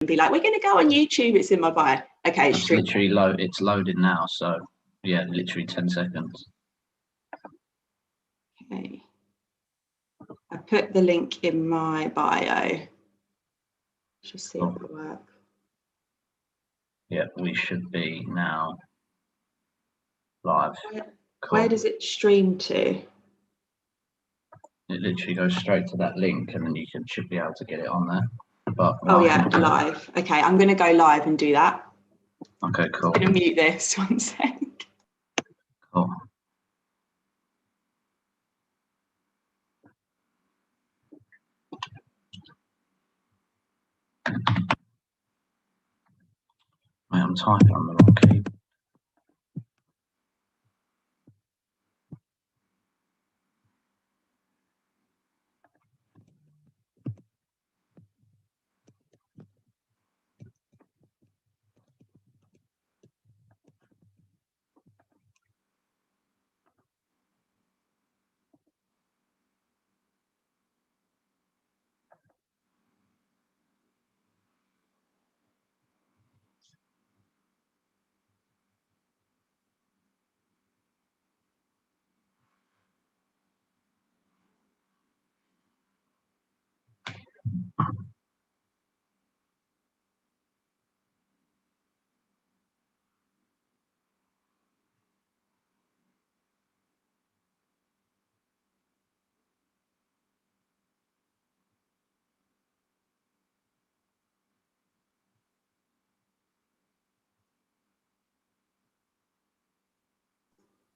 and be like, we're going to go on YouTube, it's in my bio. Okay, it's literally it's loaded now, so yeah, literally 10 seconds. Okay, I put the link in my bio. Just see if it works. Yeah, we should be now live. Where does it stream to? It literally goes straight to that link, and then you should be able to get it on there. But oh yeah, live. Okay, I'm going to go live and do that. Okay, cool. I'm going to mute this 1 sec. Cool. Wait, I'm typing on the wrong key.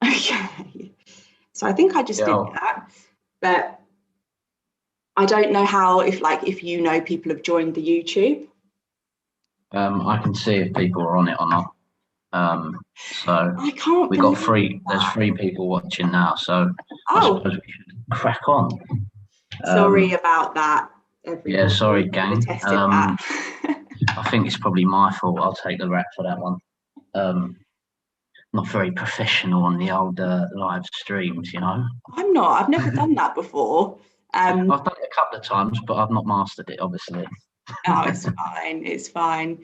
Okay, so I think I just did that, but I don't know how, if you know people have joined the YouTube. I can see if people are on it or not. So I can't. We got there's 3 people watching now, so I suppose we should crack on. Sorry about that, everybody. Yeah, sorry, gang. That. I think it's probably my fault. I'll take the rap for that one. Not very professional on the old live streams, you know. I'm not. I've never done that before. I've done it a couple of times, but I've not mastered it, obviously. Oh, it's fine. It's fine.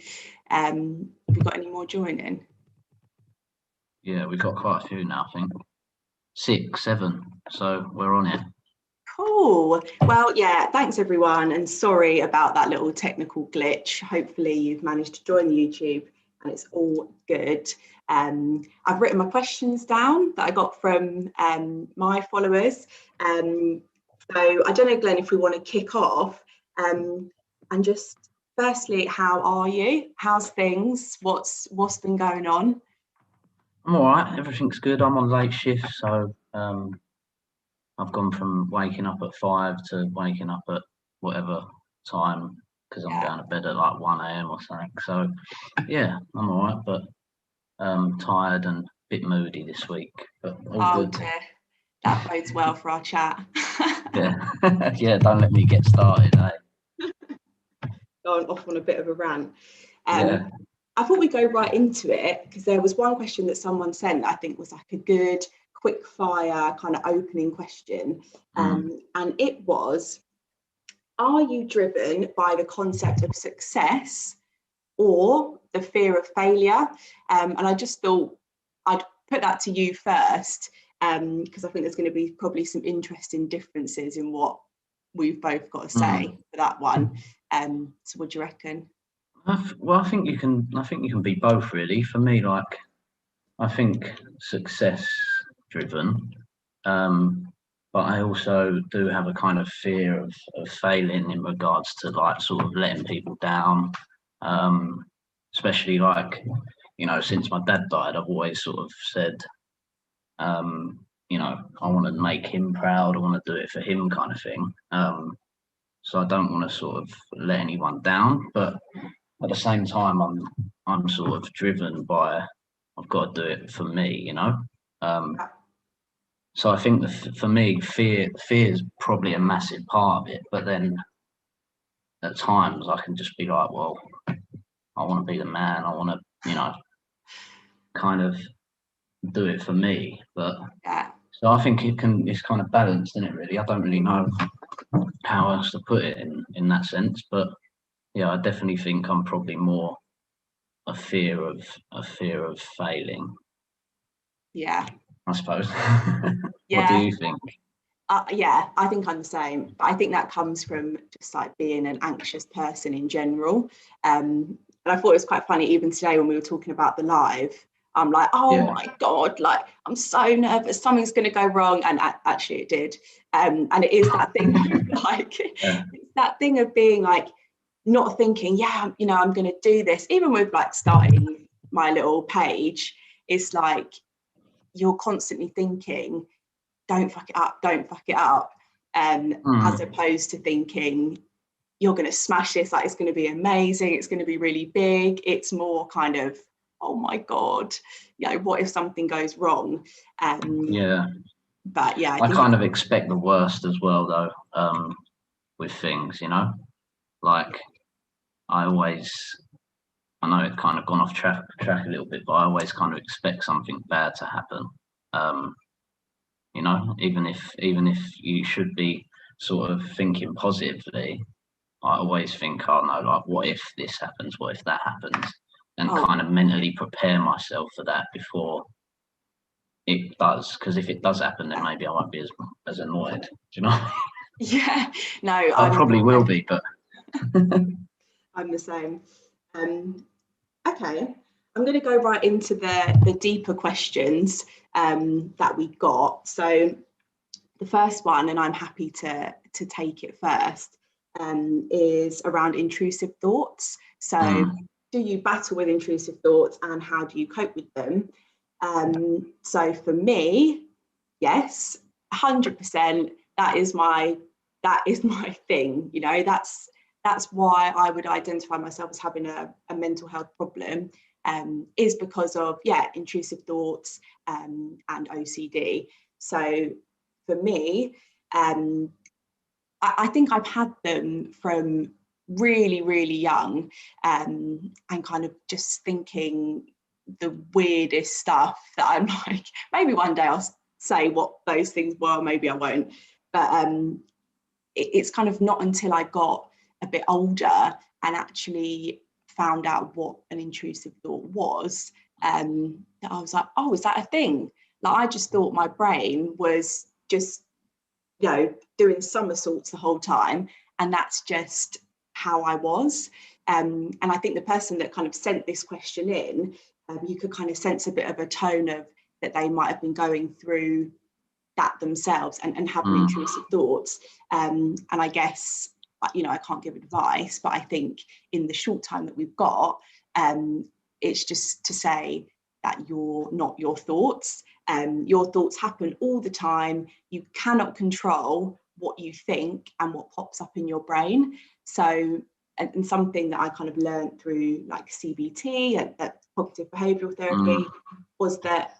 Have we got any more joining? Yeah, we've got quite a few now, I think. 6, 7. So we're on it. Cool. Well, yeah, thanks everyone. And sorry about that little technical glitch. Hopefully you've managed to join the YouTube and it's all good. I've written my questions down that I got from my followers. So I don't know, Glenn, if we want to kick off and just firstly, how are you? How's things? What's been going on? I'm all right. Everything's good. I'm on late shift, so I've gone from waking up at 5 to waking up at whatever time because I'm going to bed at like 1 a.m. or something. So yeah, I'm all right, but tired and a bit moody this week, but all good. Dear. That bodes well for our chat. Yeah, yeah. Don't let me get started, eh? Going off on a bit of a rant. Yeah. I thought we'd go right into it because there was one question that someone sent that I think was like a good quick fire kind of opening question. And it was, are you driven by the concept of success or the fear of failure? And I just thought I'd put that to you first because I think there's going to be probably some interesting differences in what we've both got to say for that one. So what do you reckon? Well, I think you can be both, really. For me, like, I think success driven, but I also do have a kind of fear of failing in regards to like sort of letting people down, especially like, you know, since my dad died, I've always sort of said, you know, I want to make him proud, I want to do it for him, kind of thing. So I don't want to sort of let anyone down, but at the same time, I'm sort of driven by I've got to do it for me, you know. So I think that for me, fear is probably a massive part of it. But then at times I can just be like, well, I want to be the man. I want to, you know, kind of do it for me. But so I think it's kind of balanced, isn't it? Really, I don't really know how else to put it in that sense, but yeah, I definitely think I'm probably more a fear of failing, Yeah. I suppose. What do Yeah. you think? Yeah, I think I'm the same. But I think that comes from just like being an anxious person in general. And I thought it was quite funny, even today when we were talking about the live, I'm like, oh Yeah. my God, like I'm so nervous, something's going to go wrong. And actually it did. And it is that thing of like, Yeah. it's that thing of being like, not thinking, yeah, you know, I'm going to do this. Even with like starting my little page, it's like you're constantly thinking, don't fuck it up, don't fuck it up, as opposed to thinking you're going to smash this, like it's going to be amazing, it's going to be really big. It's more kind of, oh my God, you know, what if something goes wrong? Yeah. But yeah, I I think kind of expect the worst as well, though, with things, you know, like I always, I know it's kind of gone off track a little bit, but I always kind of expect something bad to happen. You know, even if you should be sort of thinking positively, I always think, oh no, like what if this happens? What if that happens? And oh kind of mentally prepare myself for that before it does. Because if it does happen, then maybe I won't be as annoyed. Do you know? yeah, no, I probably will be, but I'm the same. Okay, I'm going to go right into the deeper questions that we got. So the first one, and I'm happy to take it first, is around intrusive thoughts. So do you battle with intrusive thoughts and how do you cope with them? So for me, yes, 100%. That is my thing. You know, that's why I would identify myself as having a mental health problem, is because of intrusive thoughts and OCD. So for me, I think I've had them from really, really young, and kind of just thinking the weirdest stuff that I'm like, maybe one day I'll say what those things were, maybe I won't. But it's kind of not until I got a bit older and actually found out what an intrusive thought was, that I was like, oh, is that a thing? Like I just thought my brain was just, you know, doing somersaults the whole time, and that's just how I was. And I think the person that kind of sent this question in, you could kind of sense a bit of a tone of that they might have been going through that themselves and having intrusive thoughts. And I guess, you know, I can't give advice, but I think in the short time that we've got, it's just to say that you're not your thoughts. Your thoughts happen all the time. You cannot control what you think and what pops up in your brain. So, and something that I kind of learned through like CBT and cognitive behavioural therapy was that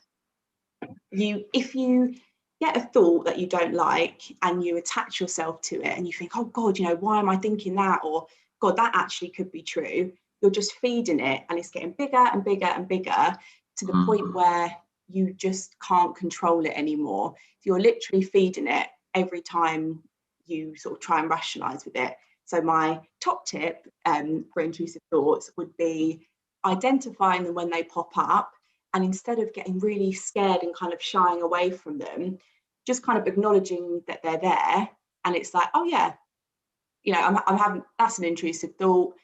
if you get a thought that you don't like and you attach yourself to it and you think, oh God, you know, why am I thinking that? Or God, that actually could be true. You're just feeding it and it's getting bigger and bigger and bigger to the point where you just can't control it anymore. You're literally feeding it every time you sort of try and rationalize with it. So my top tip for intrusive thoughts would be identifying them when they pop up, and instead of getting really scared and kind of shying away from them, just kind of acknowledging that they're there. And it's like, oh yeah, you know, I'm having, that's an intrusive thought.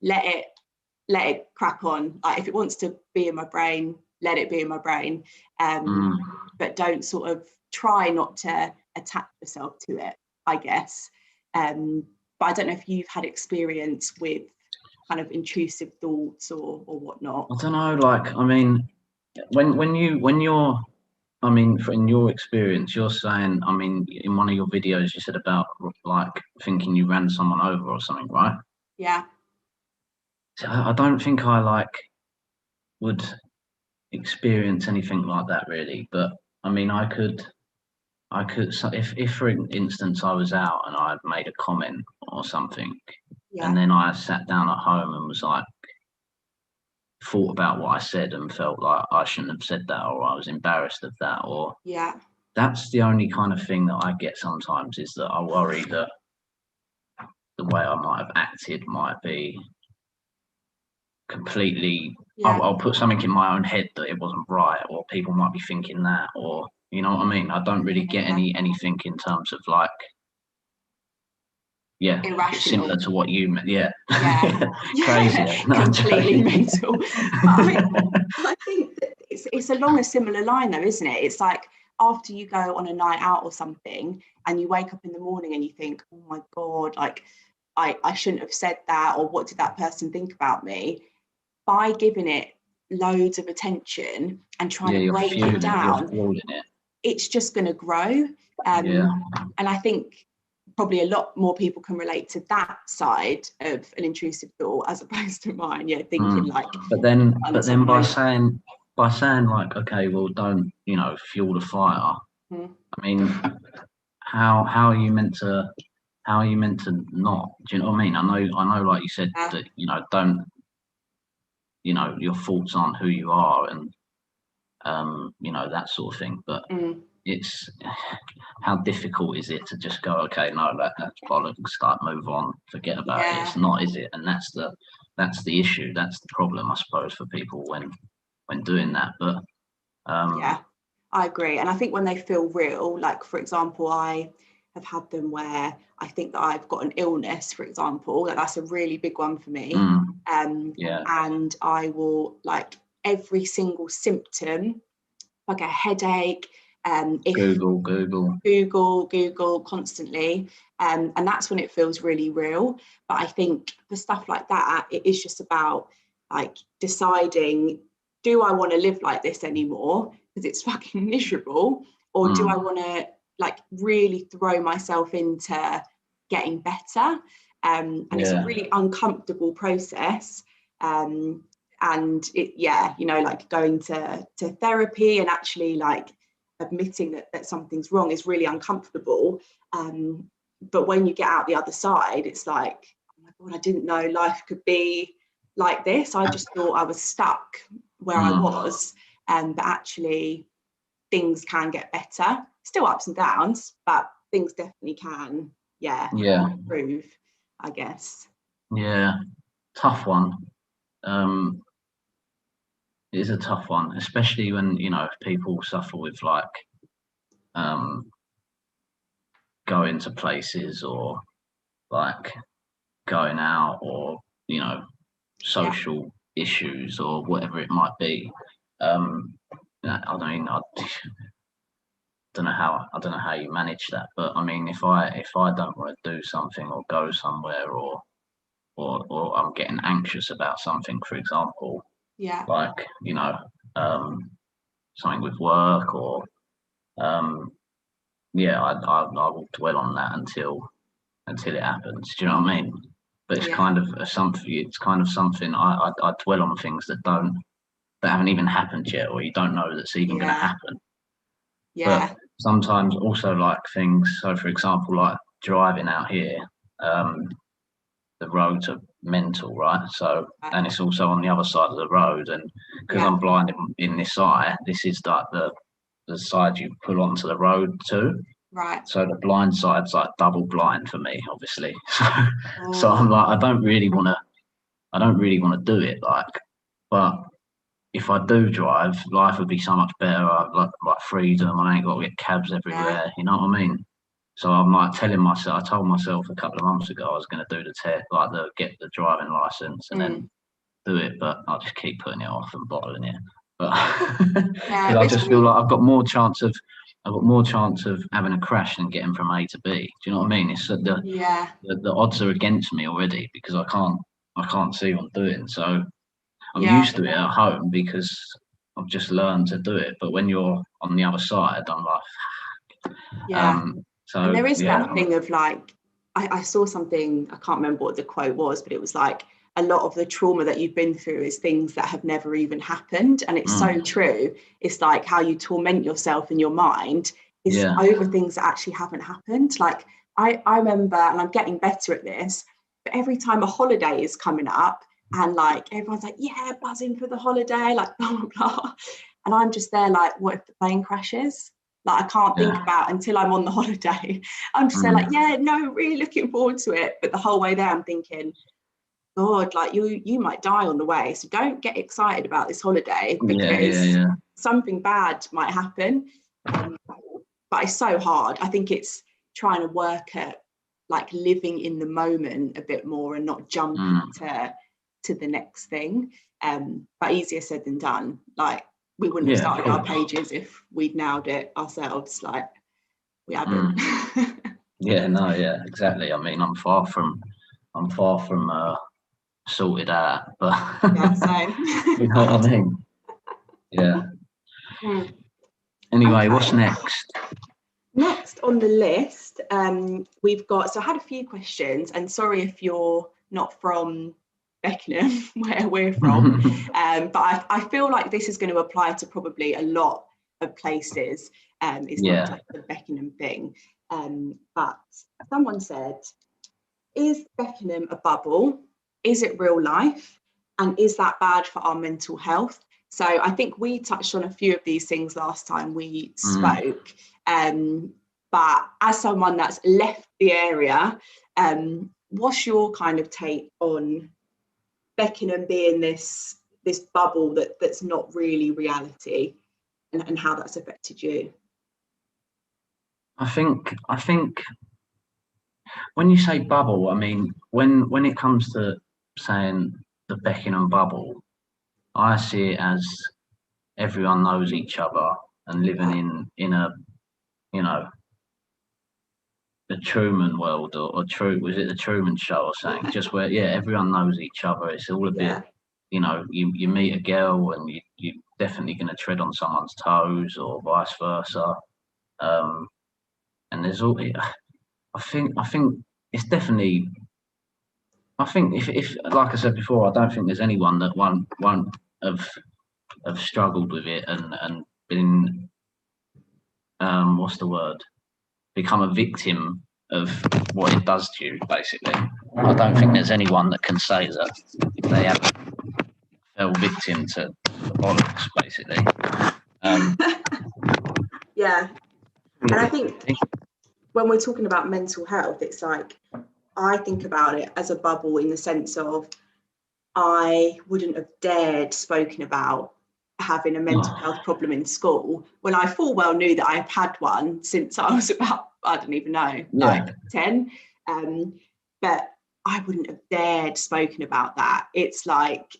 Let it crack on. Like if it wants to be in my brain, let it be in my brain. But don't sort of try not to attach yourself to it, I guess. But I don't know if you've had experience with kind of intrusive thoughts or whatnot. I don't know. Like, I mean, when you're, I mean, in your experience, you're saying, I mean, in one of your videos, you said about like thinking you ran someone over or something, right? Yeah. So I don't think I like would experience anything like that really, but I mean, so if for instance I was out and I had made a comment or something, Yeah. and then I sat down at home and was like, thought about what I said and felt like I shouldn't have said that, or I was embarrassed of that, or Yeah. that's the only kind of thing that I get sometimes, is that I worry that the way I might have acted might be completely, Yeah. I'll put something in my own head that it wasn't right, or people might be thinking that, or you know what I mean. I don't really get anything in terms of like, irrational, similar to what you meant. Yeah. Crazy. Completely mental. I think that it's along a similar line though, isn't it? It's like after you go on a night out or something and you wake up in the morning and you think, oh my God, like I shouldn't have said that, or what did that person think about me? By giving it loads of attention and trying to break it down, it's just going to grow. And I think probably a lot more people can relate to that side of an intrusive thought as opposed to mine. Thinking like. But then by saying like, okay, well, don't fuel the fire. I mean, how are you meant to not? Do you know what I mean? I know, like you said, that don't. Your thoughts aren't who you are, and that sort of thing. But it's how difficult is it to just go, okay, no, that's bollocks, start, move on, forget about it. It's not, is it? And that's the issue. That's the problem, I suppose, for people when doing that. But I agree. And I think when they feel real, like for example, I have had them where I think that I've got an illness, for example, that's a really big one for me. And I will, like, every single symptom, like a headache, if Google constantly, and that's when it feels really real. But I think for stuff like that, it is just about like deciding, do I want to live like this anymore because it's fucking miserable, or do I want to like really throw myself into getting better? And it's a really uncomfortable process. And it, like going to therapy and actually like admitting that something's wrong is really uncomfortable. But when you get out the other side, it's like, oh my God, I didn't know life could be like this. I just thought I was stuck where I was. But actually things can get better. Still ups and downs, but things definitely can, improve, I guess. Yeah, tough one. It is a tough one, especially when people suffer with like going to places, or like going out, or social issues, or whatever it might be. I don't know how you manage that, but I mean, if I don't want to do something or go somewhere, or I'm getting anxious about something, for example, like something with work, or I will dwell on that until it happens. Do you know what I mean? But it's kind of something I dwell on things that haven't even happened yet, or you don't know that's even going to happen. But sometimes also like things, so for example, like driving out here, the roads are mental, right? So, and it's also on the other side of the road, and because I'm blind in this eye, this is like the side you pull onto the road too. Right. So the blind side's like double blind for me, obviously. So I'm like, I don't really want to do it, like, but if I do drive, life would be so much better. I'd like freedom. I ain't got to get cabs everywhere. You know what I mean? So I'm like I told myself a couple of months ago I was going to do the test, like get the driving license, and then do it. But I just keep putting it off and bottling it. But because I just feel like I've got more chance of having a crash than getting from A to B. Do you know what I mean? It's the odds are against me already, because I can't see what I'm doing. So I'm used to it at home because I've just learned to do it. But when you're on the other side, I'm like, so and there is that thing of like, I saw something, I can't remember what the quote was, but it was like, a lot of the trauma that you've been through is things that have never even happened. And it's so true. It's like how you torment yourself in your mind is over things that actually haven't happened. Like I remember, and I'm getting better at this, but every time a holiday is coming up and like everyone's like, yeah, buzzing for the holiday, like blah, blah, blah. And I'm just there like, what if the plane crashes? Like, I can't think about until I'm on the holiday. I'm just there like, yeah, no, really looking forward to it. But the whole way there, I'm thinking, God, like you might die on the way. So don't get excited about this holiday, because something bad might happen. But it's so hard. I think it's trying to work at like living in the moment a bit more and not jumping to the next thing. But easier said than done. Like, we wouldn't have started our pages if we'd nailed it ourselves. Like, we haven't. Exactly. I mean, I'm far from sorted out, but same. you know what I mean? Yeah. Anyway, okay. What's next? Next on the list, we've got, so I had a few questions, and sorry if you're not from Beckenham, where we're from, but I feel like this is going to apply to probably a lot of places. It's not just the Beckenham thing. But someone said, is Beckenham a bubble? Is it real life? And is that bad for our mental health? So I think we touched on a few of these things last time we spoke. But as someone that's left the area, what's your kind of take on Beckenham being this bubble that's not really reality, and how that's affected you? I think when you say bubble, I mean, when it comes to saying the Beckenham bubble, I see it as everyone knows each other and living in a, you know, the Truman world, or was it the Truman Show or something? Just where, everyone knows each other. It's all a bit, you know, you meet a girl and you're definitely going to tread on someone's toes, or vice versa. And there's all, I think it's definitely, I think if like I said before, I don't think there's anyone that won't have struggled with it and been, what's the word? Become a victim of what it does to you, basically. I don't think there's anyone that can say that they haven't fell victim to the bollocks, basically. And I think when we're talking about mental health, it's like, I think about it as a bubble in the sense of, I wouldn't have dared spoken about having a mental health problem in school when I full well knew that I've had one since I was about, I don't even know, like 10. But I wouldn't have dared spoken about that. It's like,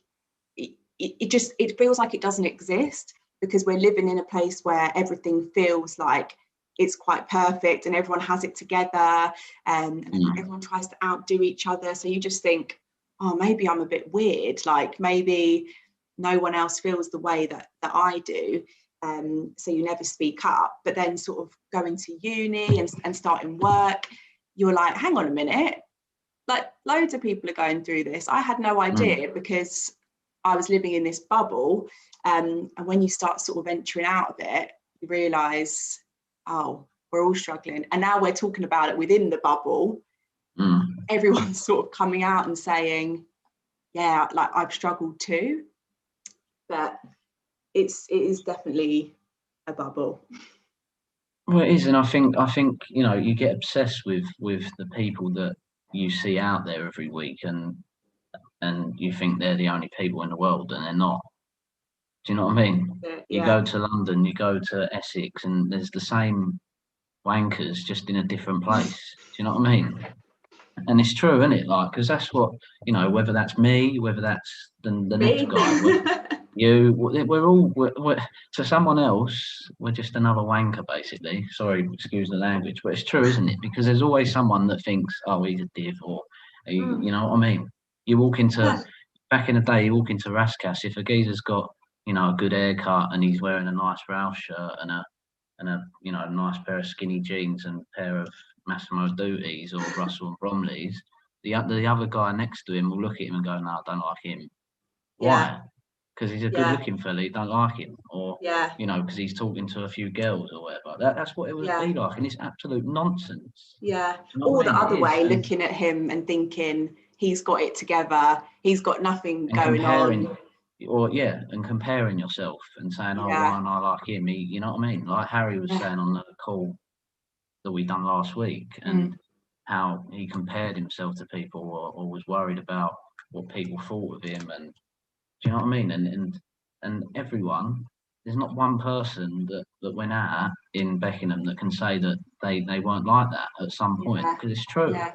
it feels like it doesn't exist, because we're living in a place where everything feels like it's quite perfect and everyone has it together, and everyone tries to outdo each other. So you just think, oh, maybe I'm a bit weird, like maybe no one else feels the way that I do. So you never speak up. But then sort of going to uni and starting work, you're like, hang on a minute, like loads of people are going through this. I had no idea, because I was living in this bubble. And when you start sort of venturing out of it, you realise, oh, we're all struggling. And now we're talking about it within the bubble. Everyone's sort of coming out and saying, yeah, like I've struggled too. But it is definitely a bubble. Well, it is, and I think you know, you get obsessed with the people that you see out there every week, and you think they're the only people in the world, and they're not. Do you know what I mean? You go to London, you go to Essex, and there's the same wankers, just in a different place. Do you know what I mean? And it's true, isn't it? Like, because that's what, you know, whether that's me, whether that's the next guy, we're all to someone else, we're just another wanker, basically. Sorry, excuse the language, but it's true, isn't it? Because there's always someone that thinks, oh, he's a div, or you know what I mean? You walk into back in the day, you walk into Rascas, if a geezer's got, you know, a good haircut and he's wearing a nice Ralph shirt and a you know, a nice pair of skinny jeans and a pair of Massimo Duttis or Russell and Bromleys, the other guy next to him will look at him and go, no, I don't like him. Why? Because he's a good looking fella, you don't like him, or you know, because he's talking to a few girls or whatever. That's what it would be like, and it's absolute nonsense. Or the other way, looking at him and thinking he's got it together, he's got nothing going on. and comparing yourself and saying, oh, why don't I like him? You know what I mean? Like Harry was saying on the call that we done last week, and how he compared himself to people, or was worried about what people thought of him, and do you know what I mean? And everyone, there's not one person that went out in Beckenham that can say that they weren't like that at some point, because it's true. Yeah.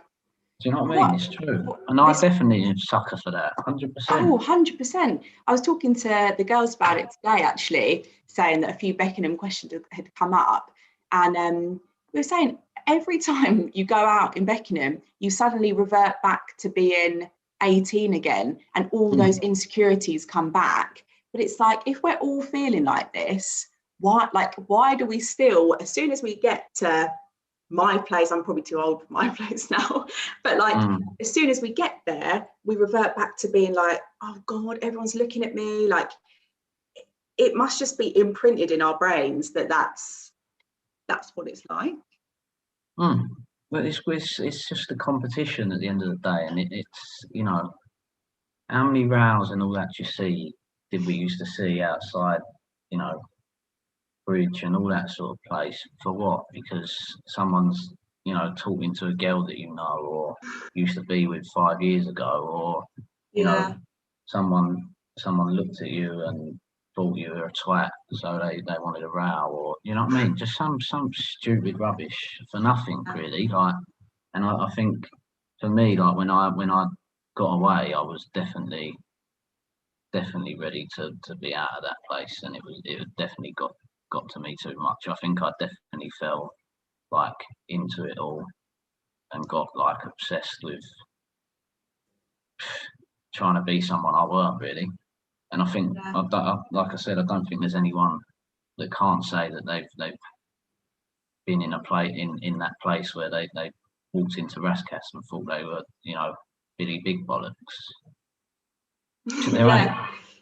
Do you know what I mean? It's true. And I definitely am a sucker for that, 100%. Oh, 100%. I was talking to the girls about it today, actually, saying that a few Beckenham questions had come up. And we were saying every time you go out in Beckenham, you suddenly revert back to being 18 again, and all those insecurities come back. But it's like, if we're all feeling like this, why do we still, as soon as we get to my place, I'm probably too old for my place now, but like as soon as we get there, we revert back to being like, oh God, everyone's looking at me. Like, it must just be imprinted in our brains that that's what it's like. But it's just a competition at the end of the day, and it's, you know, how many rows and all that did we used to see outside, you know, bridge and all that sort of place, for what? Because someone's, you know, talking to a girl that you know or used to be with 5 years ago, or you know, someone looked at you and thought you were a twat, so they wanted a row, or you know what I mean, just some stupid rubbish for nothing really. Like, and I think for me, like when I got away, I was definitely ready to be out of that place, and it definitely got to me too much. I think I definitely fell like into it all and got like obsessed with trying to be someone I weren't really. And I think, like I said, I don't think there's anyone that can't say that they've been in that place where they walked into Rascas and thought they were, you know, Billy Big Bollocks. There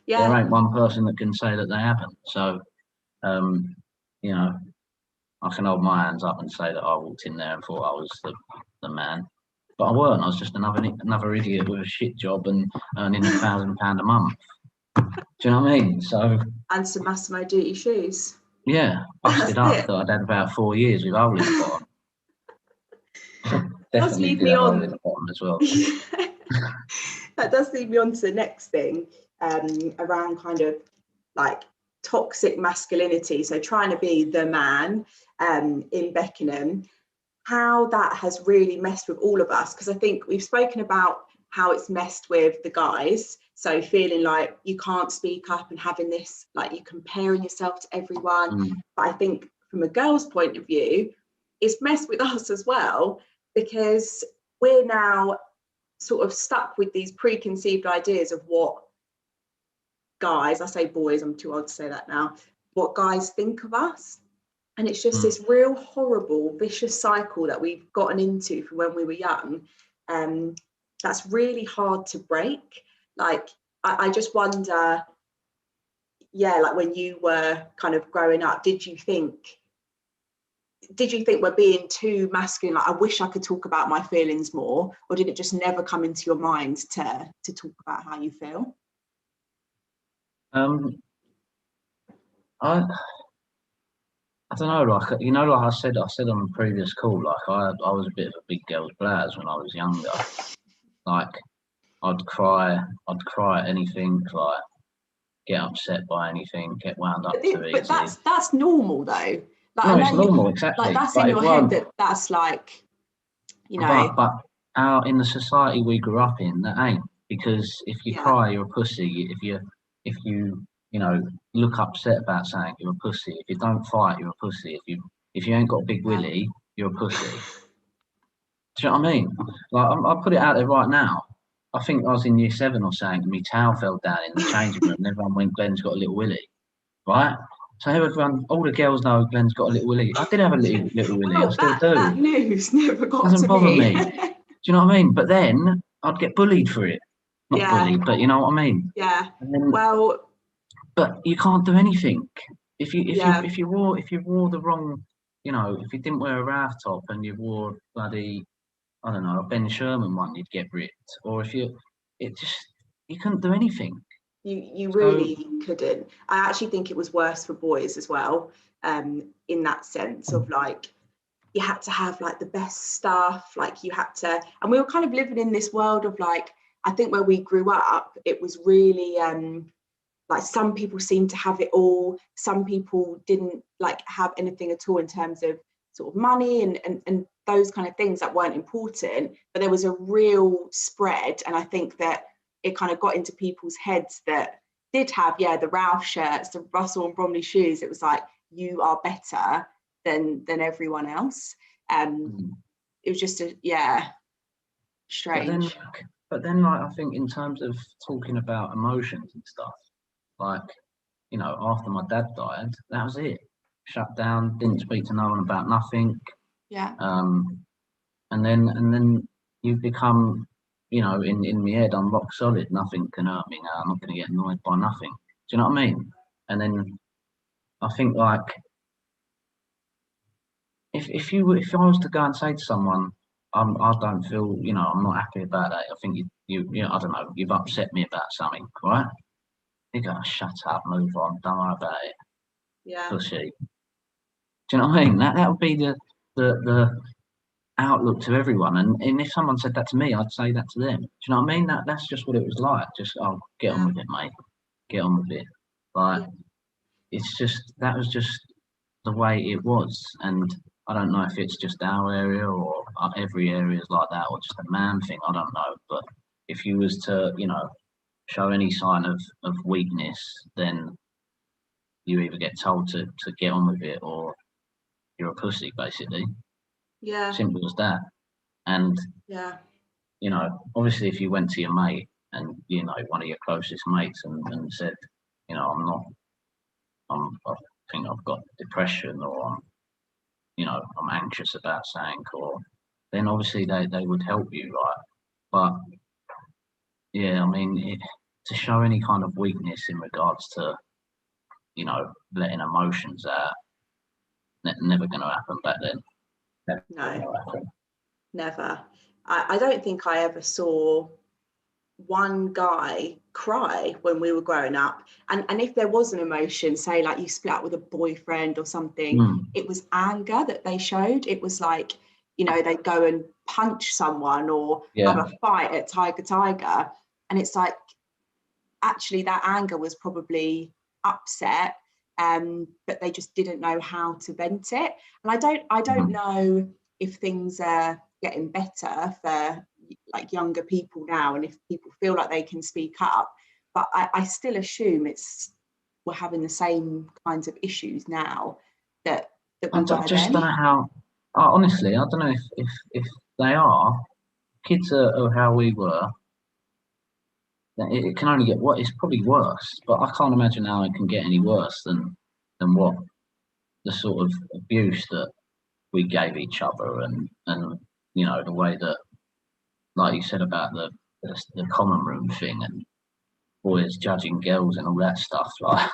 ain't one person that can say that they haven't. So, you know, I can hold my hands up and say that I walked in there and thought I was the man, but I weren't. I was just another idiot with a shit job and earning £1,000 a month. Do you know what I mean? So, and some Massimo Duty shoes. Yeah, busted up that I'd had about 4 years with hole in the bottom. Definitely did have hole in the bottom as well. That does lead me on to the next thing, around kind of like toxic masculinity. So trying to be the man in Beckenham, how that has really messed with all of us. Because I think we've spoken about how it's messed with the guys. So feeling like you can't speak up and having this, like you're comparing yourself to everyone. But I think from a girl's point of view, it's messed with us as well, because we're now sort of stuck with these preconceived ideas of what guys, I say boys, I'm too old to say that now, what guys think of us. And it's just this real horrible, vicious cycle that we've gotten into from when we were young. That's really hard to break. Like, I just wonder, like when you were kind of growing up, did you think we're being too masculine? Like, I wish I could talk about my feelings more, or did it just never come into your mind to talk about how you feel? I don't know, like, you know, like I said on the previous call, like I was a bit of a big girl's blouse when I was younger. Like, I'd cry at anything, like get upset by anything, get wound up too easily. But that's normal though. Like, no, it's normal, exactly. Like, that's in your head that's like, you know. But out in the society we grew up in, that ain't. Because if you cry, you're a pussy. If you you know, look upset about something, you're a pussy. If you don't fight, you're a pussy. If you ain't got a big willy, you're a pussy. Do you know what I mean? Like, I'll put it out there right now. I think I was in year 7 or something, and my towel fell down in the changing room, and everyone went, Glenn's got a little willy, right? So everyone, all the girls know Glenn's got a little willy. I did have a little willy, I still do. That news never got Doesn't to bother me. me. Do you know what I mean? But then I'd get bullied for it. Not bullied, but you know what I mean? Yeah. Then, well, but you can't do anything if you wore the wrong, you know, if you didn't wear a Ralph top and you wore bloody, I don't know, a Ben Sherman one, you'd get ripped. Or if you couldn't do anything. You really couldn't. I actually think it was worse for boys as well, in that sense of like, you had to have like the best stuff, like you had to, and we were kind of living in this world of like, I think where we grew up, it was really like some people seemed to have it all, some people didn't like have anything at all in terms of sort of money and those kind of things that weren't important, but there was a real spread. And I think that it kind of got into people's heads that did have, the Ralph shirts, the Russell and Bromley shoes. It was like, you are better than everyone else. It was just strange. But then like, I think in terms of talking about emotions and stuff, like, you know, after my dad died, that was it. Shut down, didn't speak to no one about nothing. Yeah. And then you become, you know, in my head, I'm rock solid. Nothing can hurt me now. I'm not going to get annoyed by nothing. Do you know what I mean? And then I think like, if I was to go and say to someone, I don't feel, you know, I'm not happy about that. I think you know, I don't know, you've upset me about something, right? You go, shut up, move on, don't worry about it. Yeah. Pussy. Do you know what I mean? That would be the outlook to everyone. And if someone said that to me, I'd say that to them. Do you know what I mean? That's just what it was like. Just, oh, get on with it, mate. Get on with it. Like, it's just, that was just the way it was. And I don't know if it's just our area or every area is like that, or just a man thing. I don't know. But if you was to, you know, show any sign of weakness, then you either get told to get on with it, or you're a pussy, basically. Yeah. Simple as that. And you know, obviously, if you went to your mate and, you know, one of your closest mates and said, you know, I think I've got depression, or you know, I'm anxious about something, or then obviously they would help you, right? But yeah, I mean, to show any kind of weakness in regards to, you know, letting emotions out, never going to happen back then. Never. I don't think I ever saw one guy cry when we were growing up. And if there was an emotion, say like you split up with a boyfriend or something, it was anger that they showed. It was like, you know, they'd go and punch someone or have a fight at Tiger. And it's like, actually that anger was probably upset, but they just didn't know how to vent it. And I don't know if things are getting better for like younger people now, and if people feel like they can speak up, but I still assume we're having the same kinds of issues now that we were just then. don't know how. Honestly, I don't know if they are. Kids are how we were. It can only get what, it's probably worse, but I can't imagine how it can get any worse than what the sort of abuse that we gave each other, and you know, the way that, like you said about the common room thing and boys judging girls and all that stuff. Like,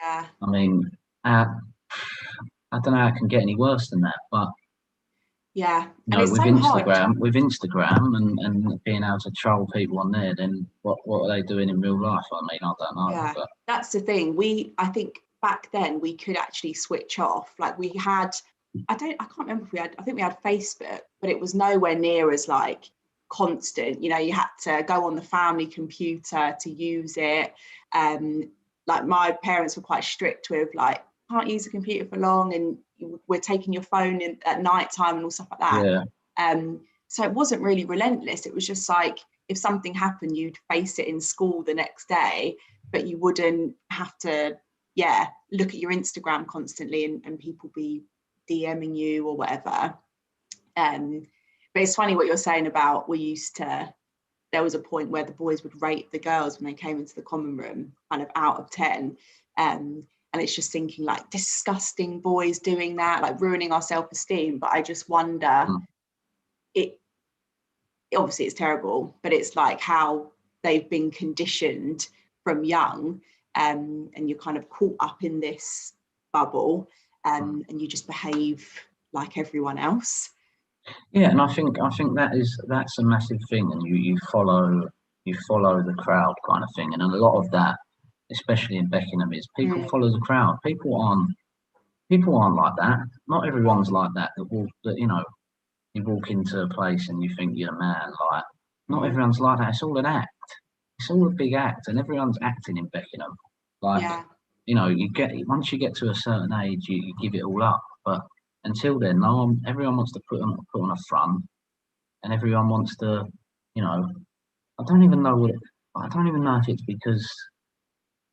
I mean, I don't know how it can get any worse than that. But and it's with so Instagram and being able to troll people on there, then what are they doing in real life? I mean, I don't know. But that's the thing. I think back then we could actually switch off. Like we had, I can't remember if I think we had Facebook, but it was nowhere near as like constant. You know, you had to go on the family computer to use it. Like my parents were quite strict with like, can't use a computer for long, and we're taking your phone at night time and all stuff like that. So it wasn't really relentless. It was just like, if something happened, you'd face it in school the next day, but you wouldn't have to look at your Instagram constantly and people be DMing you or whatever. But it's funny what you're saying about there was a point where the boys would rate the girls when they came into the common room kind of out of 10. And it's just thinking like, disgusting boys doing that, like ruining our self-esteem. But I just wonder, it obviously it's terrible, but it's like how they've been conditioned from young, and you're kind of caught up in this bubble, and you just behave like everyone else. Yeah, and I think that's a massive thing, and you follow the crowd kind of thing, and a lot of that especially in Beckenham, is people follow the crowd. People aren't like that. Not everyone's like that. That you know, you walk into a place and you think you're a man. Like, not everyone's like that. It's all an act. It's all a big act, and everyone's acting in Beckenham. Like, you know, once you get to a certain age, you give it all up. But until then, everyone wants to put on a front, and everyone wants to, you know, I don't even know if it's because,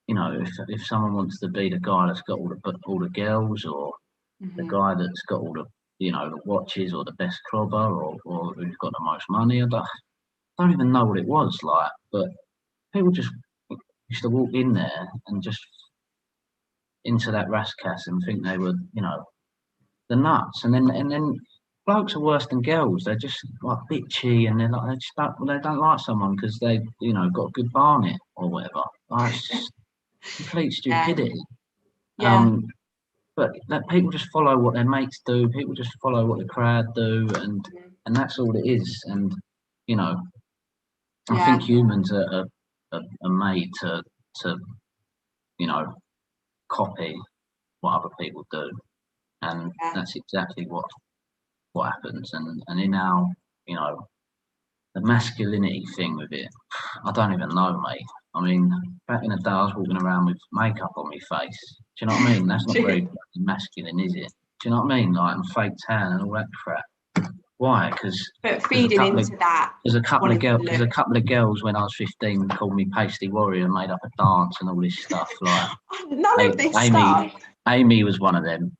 you know, if someone wants to be the guy that's got all the girls, or the guy that's got all the, you know, the watches, or the best crobber, or who's got the most money. I don't even know what it was like, but people just used to walk in there and just into that rascas and think they were, you know, the nuts, and then blokes are worse than girls. They're just like bitchy, and they don't like someone because they, you know, got a good barnet or whatever. Like, it's just complete stupidity. But that people just follow what their mates do. People just follow what the crowd do, and that's all it is. And you know, I think humans are made to you know, copy what other people do, and that's exactly what happens. And in our, you know, the masculinity thing with it, I don't even know, mate. I mean, back in the day, I was walking around with makeup on my face. Do you know what I mean? That's not very masculine, is it? Do you know what I mean? Like, and fake tan and all that crap. Why? Because feeding into that. There's a couple of girls when I was 15 called me Pasty Warrior and made up a dance and all this stuff. Like, none of this stuff. Amy was one of them.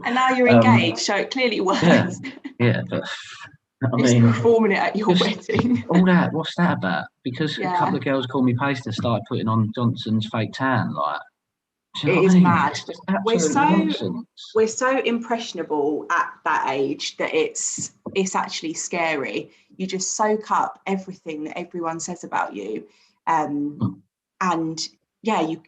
And now you're engaged, so it clearly works. Yeah, but I mean, performing it at your wedding. All that. What's that about? Because a couple of girls called me Pasty, started putting on Johnson's fake tan. Like, it is mad. Nonsense. We're so impressionable at that age that it's actually scary. You just soak up everything that everyone says about you, and you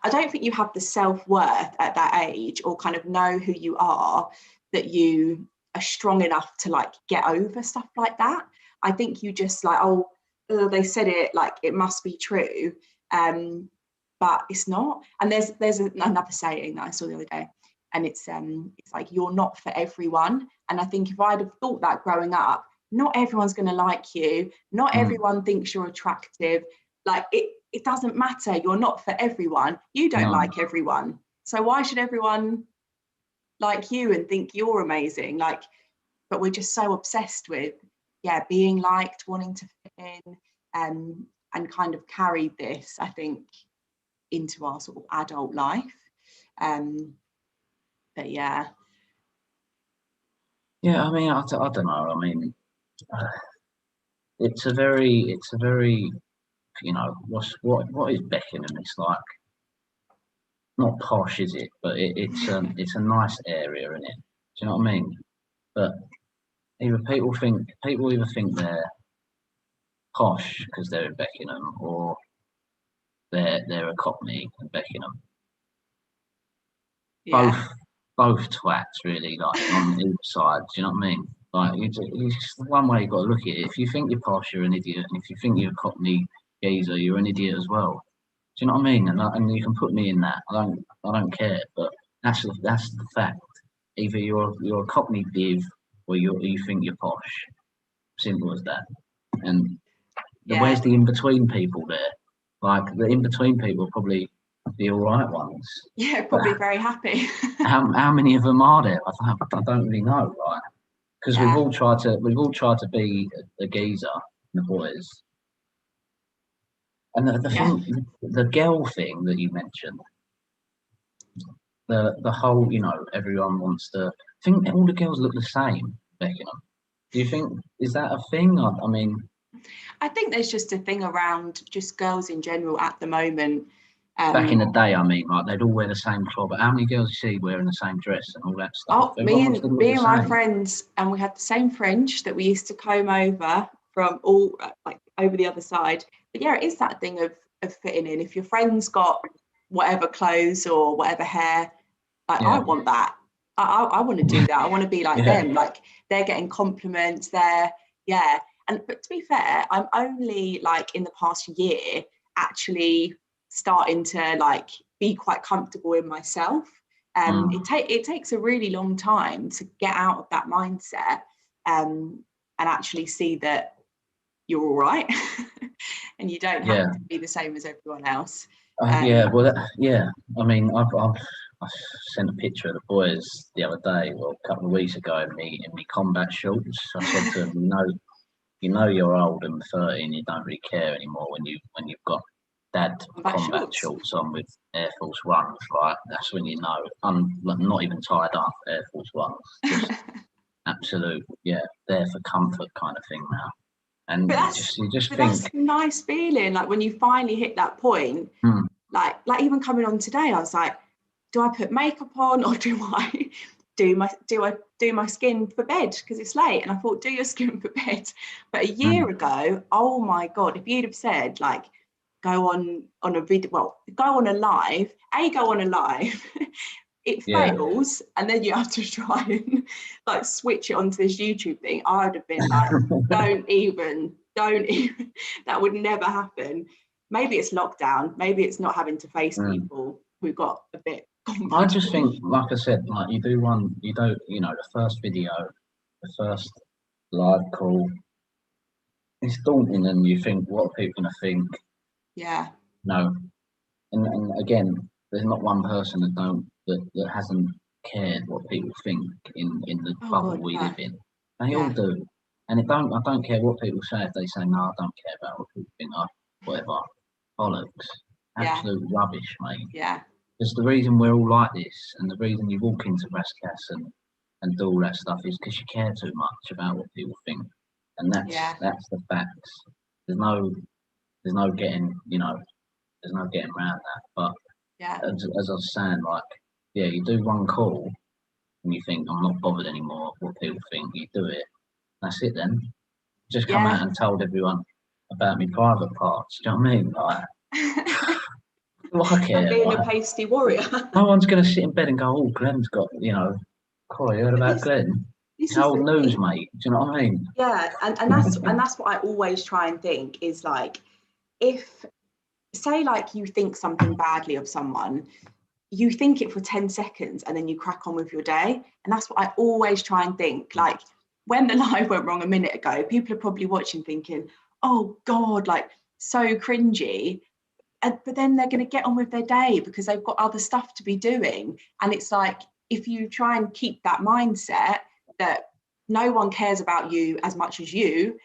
I don't think you have the self-worth at that age, or kind of know who you are, that you are strong enough to like get over stuff like that. I think you just like, they said it, like it must be true. But it's not. And there's another saying that I saw the other day, and it's like, you're not for everyone. And I think if I'd have thought that growing up, not everyone's going to like you, not everyone thinks you're attractive, like it doesn't matter, you're not for everyone, you don't like everyone, so why should everyone like you and think you're amazing? Like, but we're just so obsessed with being liked, wanting to fit in, and kind of carried this, I think, into our sort of adult life. But I mean, I don't know. I mean, it's a very, you know, what is Beckenham? It's like, not posh, is it? But it's a nice area, isn't it? Do you know what I mean? But people either think they're posh because they're in Beckenham, or they're a Cockney in Beckenham. Both twats, really, like on either side. Do you know what I mean? Like, it's one way you've got to look at it. If you think you're posh, you're an idiot, and if you think you're a Cockney geezer, you're an idiot as well. Do you know what I mean? And you can put me in that. I don't care. But that's the fact. Either you're a Cockney div, or you think you're posh. Simple as that. And where's the in between people there? Like, the in between people are probably the all right ones. Yeah, probably very happy. how many of them are there? I don't really know, right? Because we've all tried to be a geezer, the boys. And the girl thing that you mentioned, the whole, you know, everyone wants to think all the girls look the same, Beckenham. Do you think, is that a thing? I mean, I think there's just a thing around just girls in general at the moment. Back in the day, I mean, like, they'd all wear the same clothes. But how many girls you see wearing the same dress and all that stuff? Oh, me and my friends, and we had the same fringe that we used to comb over from all like over the other side. But it is that thing of fitting in. If your friend's got whatever clothes or whatever hair, like, I want that. I want to do that. I want to be like them. Like, they're getting compliments. But to be fair, I'm only like in the past year actually starting to like be quite comfortable in myself. It takes a really long time to get out of that mindset and actually see that you're all right and you don't have to be the same as everyone else. I mean, I sent a picture of the boys the other day, well, a couple of weeks ago, in me combat shorts. I said to them, you know you're old and 30 and you don't really care anymore when you've got dad combat shorts on with Air Force Ones, right? That's when you know. Not even tied up, Air Force Ones, just absolute, there for comfort kind of thing now. And you just think that's a nice feeling, like when you finally hit that point. Like even coming on today, I was like, do I put makeup on or do I do my skin for bed because it's late? And I thought, do your skin for bed. But a year ago, oh my God, if you'd have said like go on a video, well, go on a live, it fails, and then you have to try and like switch it onto this YouTube thing, I would have been like, don't even, that would never happen. Maybe it's lockdown, maybe it's not having to face people who got a bit comfortable. I just think, like I said, like the first video, the first live call, it's daunting, and you think, what are people gonna think? No. And again, there's not one person that hasn't cared what people think in the bubble we live in. They all do. And I don't care what people say. If they say, no, I don't care about what people think, whatever, bollocks. Absolute rubbish, mate. Because the reason we're all like this, and the reason you walk into Rascas and do all that stuff, is because you care too much about what people think. And that's the facts. There's no getting, there's no getting around that. But as I was saying, like, you do one call and you think, I'm not bothered anymore what people think. You do it. That's it then. Just come out and told everyone about me private parts. Do you know what I mean? Like, I care. Being a pasty warrior. No one's going to sit in bed and go, oh, Glenn's got, Corey, you heard about Glenn? It's old news, mate. Do you know what I mean? Yeah, and that's what I always try and think is like, if, say, like you think something badly of someone, you think it for 10 seconds and then you crack on with your day. And that's what I always try and think. Like, when the live went wrong a minute ago, people are probably watching thinking, oh God, like so cringy. But then they're going to get on with their day because they've got other stuff to be doing. And it's like, if you try and keep that mindset that no one cares about you as much as you,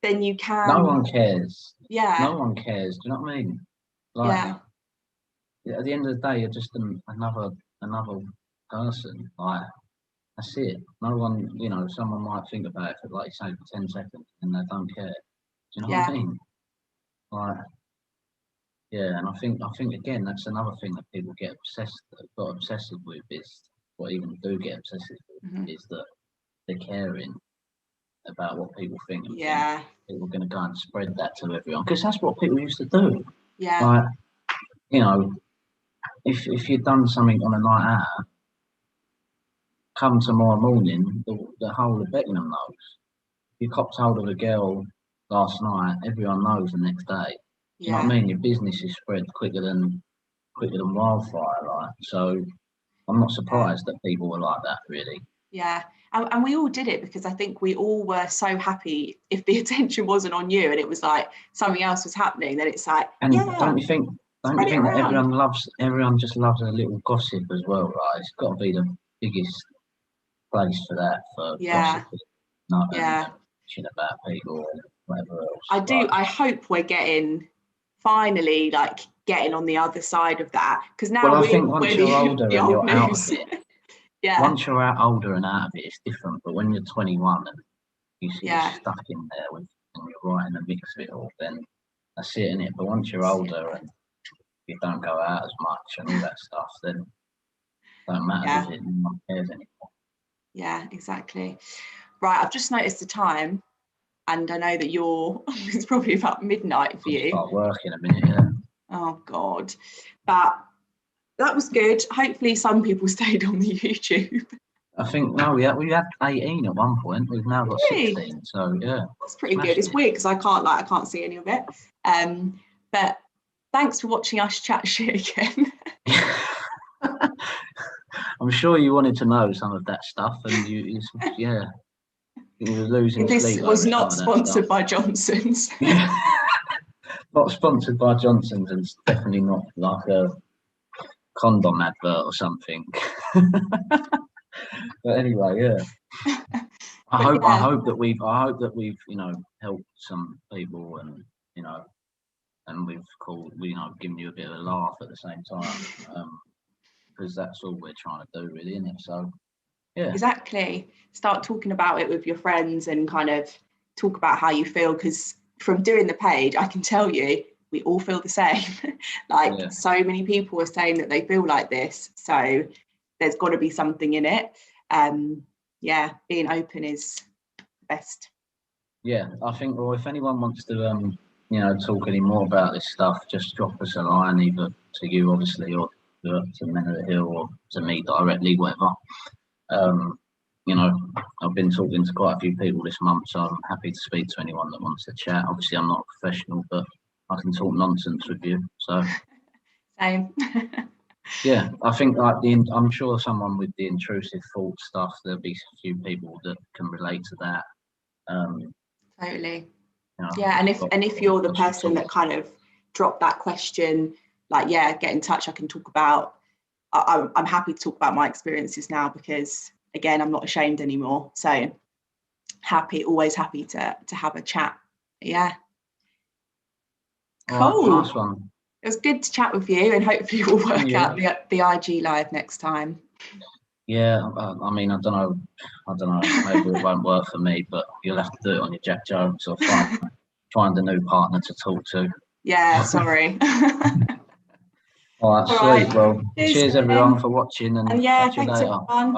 then you can. No one cares. Yeah. No one cares. Do you know what I mean? Like, at the end of the day, you're just another person. Like, that's it. No one, someone might think about it for, like you say, for 10 seconds and they don't care. Do you know what I mean? Like, and I think again, that's another thing that people got obsessive with, is what even do get obsessive with, is that they're caring about what people think. And think people are going to go and spread that to everyone, because that's what people used to do. Like, if you'd done something on a night out, come tomorrow morning, the whole of Beckenham knows. If you copped hold of a girl last night, everyone knows the next day. Do you know what I mean? Your business is spread quicker than wildfire, right? So I'm not surprised that people were like that, really. Yeah, and we all did it because I think we all were so happy if the attention wasn't on you and it was like something else was happening, then it's like, and don't you think that everyone just loves a little gossip as well, right? It's got to be the biggest place for that, for gossip, not shit about people and whatever else. I hope we're finally getting on the other side of that, because now I think once you're older and you're out of it, once you're older and out of it, it's different. But when you're 21 and you're stuck in there and you're right in the mix of it all, then that's it, innit? But once you're older and you don't go out as much and all that stuff, then it don't matter, does it? No one cares anymore. Yeah, exactly. Right, I've just noticed the time, and I know that it's probably about midnight for you. Start work in a minute, Oh God, but that was good. Hopefully some people stayed on the YouTube. I think we had 18 at one point. We've now got 16. So yeah, that's pretty good. It's weird because I can't see any of it. But thanks for watching us chat shit again. I'm sure you wanted to know some of that stuff, and you were losing This sleep. was over not some of that sponsored stuff. by Johnson's. Not sponsored by Johnson's, and it's definitely not like a condom advert or something. But anyway, yeah. I hope that we've helped some people, and and we've given you a bit of a laugh at the same time, because that's all we're trying to do, really, isn't it? So yeah, exactly. Start talking about it with your friends and kind of talk about how you feel, because from doing the page, I can tell you we all feel the same. So many people are saying that they feel like this, so there's got to be something in it. Being open is best. Yeah, I think, well, if anyone wants to talk any more about this stuff, just drop us a line, either to you obviously, or to Men of the Hill, or to me directly, whatever. I've been talking to quite a few people this month, so I'm happy to speak to anyone that wants to chat. Obviously, I'm not a professional, but I can talk nonsense with you. So same. Yeah, I think I'm sure someone with the intrusive thought stuff, there'll be a few people that can relate to that. Totally. Yeah, and if you're the person that kind of dropped that question, get in touch. I can talk about. I'm happy to talk about my experiences now, because again, I'm not ashamed anymore. So always happy to have a chat. Yeah. Cool. Right, nice one. It was good to chat with you, and hopefully we'll work out the IG live next time. Yeah, I mean, I don't know. Maybe it won't work for me, but you'll have to do it on your Jack Jones, or find a new partner to talk to. Yeah, sorry. All right, sweet. Well, cheers everyone for watching, and yeah, catch you thanks later. everyone.